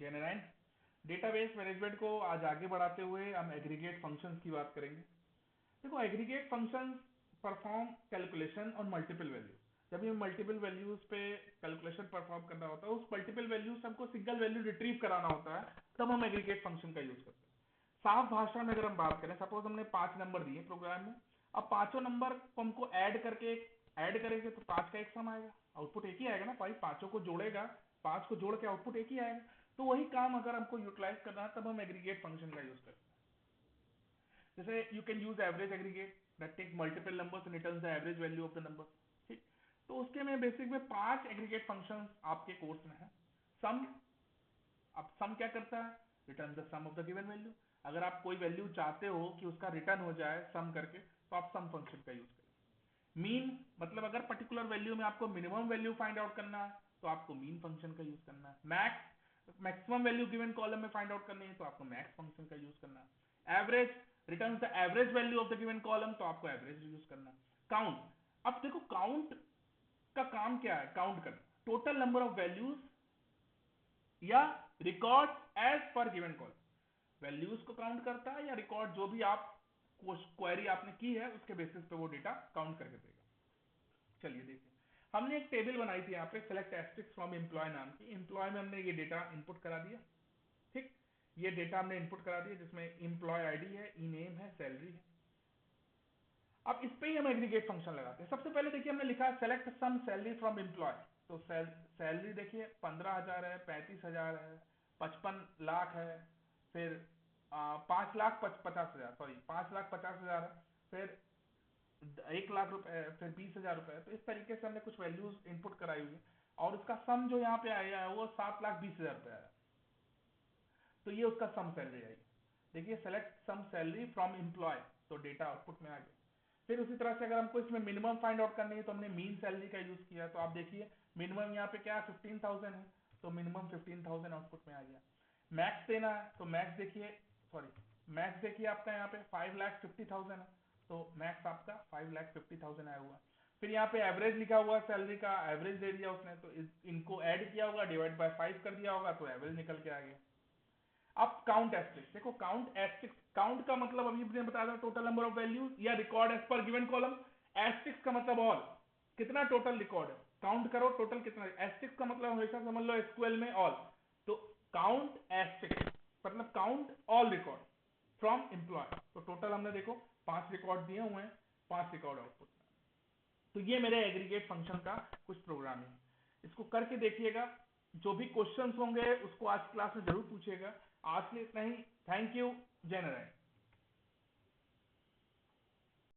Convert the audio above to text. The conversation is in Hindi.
जेनेराइन। डेटाबेस मैनेजमेंट को आज आगे बढ़ाते हुए हम एग्रीगेट फंक्शंस की बात करेंगे। देखो aggregate functions perform calculation on multiple value. जब ये मल्टीपल वैल्यूज पे कैलकुलेशन परफॉर्म करना होता है, उस मल्टीपल वैल्यूज हमको सिंगल वैल्यू रिट्रीव कराना होता है, तब हम एग्रीगेट फंक्शन का यूज करते हैं। साफ भाषा में अगर हम बात करें, सपोज हमने 5 नंबर दिए प्रोग्राम में, अब पांचों नंबर को हमको ऐड करेंगे तो 5 का एक सम आएगा, आउटपुट एक ही आएगा ना भाई। पांचों को जोड़ेगा, 5 को जोड़ के आउटपुट एक ही आएगा। तो वही काम अगर हमको यूटिलाइज करना है तब हम एग्रीगेट फंक्शन का यूज करते हैं। जैसे you can use average aggregate that take multiple numbers and returns the average value of the number. ठीक, तो उसके में बेसिक में 5 एग्रीगेट फंक्शंस आपके कोर्स में है। सम, अब सम क्या करता है? Return the sum of the given value. अगर आप कोई वैल्यू चाहते हो कि उसका रिटर्न हो जाए सम करके, तो आप सम फंक्शन का यूज करें। मीन, मतलब अगर पर्टिकुलर वैल्यू में आपको मिनिमम वैल्यू फाइंड आउट करना है तो आपको मीन फंक्शन का यूज करना है। मैक्सिमम वैल्यू गिवन कॉलम में फाइंड आउट करनी है तो आपको मैक्स फंक्शन का यूज करना है। Average return the average value of the given column, तो आपको एवरेज यूज करना है। काउंट, अब देखो काउंट का काम क्या है? काउंट करना टोटल नंबर ऑफ वैल्यूज या record as per given column. Values को काउंट करता है या रिकॉर्ड, जो भी आप क्वेरी आपने की है उसके बेसिस पे वो डेटा काउंट करके देगा। चलिए देखिए, हमने एक टेबल बनाई थी यहाँ पे, सेलेक्ट एस्ट्रिक्स फ्रॉम एम्प्लॉय नाम की। एम्प्लॉय में हमने ये डेटा इनपुट करा दिया। ठीक, ये डेटा हमने इनपुट करा दिया जिसमें एम्प्लॉय आईडी है, ई नेम है, सैलरी है। अब इस पे ही हम एग्रीगेट फंक्शन लगाते हैं। सबसे पहले देखिए हमने लिखा है select sum salary from employ. तो सैलरी देखिए 15,000 है, 35,000 है, 55 लाख है, फिर 5,50,000, सॉरी 5,50,000 है, फिर 1 लाख रुपए है, फिर 20,000 रुपए है। तो इस तरीके से हमने कुछ वैल्यूज इनपुट कराई हुई है और उसका सम जो यहाँ पे आया है वो 7,20,000 रुपए आया। तो ये उसका सम सैलरी आई। देखिए select sum salary from employ, तो डेटा आउटपुट में आ गया। फिर उसी तरह से अगर हमको इसमें मिनिमम फाइंड आउट करनी है तो हमने मीन सैलरी का यूज किया। तो आप देखिए मिनिमम यहाँ पे क्या है, 15,000 है, तो मिनिमम 15,000 आउटपुट में आ गया। मैक्स देना है तो मैक्स देखिए, सॉरी मैक्स देखिए आपका यहाँ पे 5,50,000 है, तो मैक्स आपका 5,50,000 आया हुआ। फिर यहाँ पे एवरेज लिखा हुआ सैलरी का, एवरेज दे दिया उसने, तो इनको ऐड किया होगा, डिवाइड बाय 5 कर दिया होगा, तो एवरेज निकल के आ गया। अब काउंट एस्ट्रिक्स, देखो काउंट एस्ट्रिक्स, काउंट का मतलब अभी मैंने बताया था टोटल नंबर ऑफ वैल्यूज या record as per given column. Asterisk का मतलब ऑल, कितना टोटल रिकॉर्ड है, काउंट करो टोटल कितना। एस्ट्रिक्स का मतलब हमेशा समझ लो एसक्यूएल में ऑल, तो काउंट एस्ट्रिक्स मतलब count all record from employ. तो टोटल हमने देखो 5 रिकॉर्ड दिए हुए हैं, 5 रिकॉर्ड आउटपुट। तो ये मेरे एग्रीगेट फंक्शन का कुछ प्रोग्राम है, इसको करके देखिएगा। जो भी क्वेश्चंस होंगे उसको आज क्लास में जरूर पूछिएगा। आज के लिए इतना ही। थैंक यू, जय नारायण।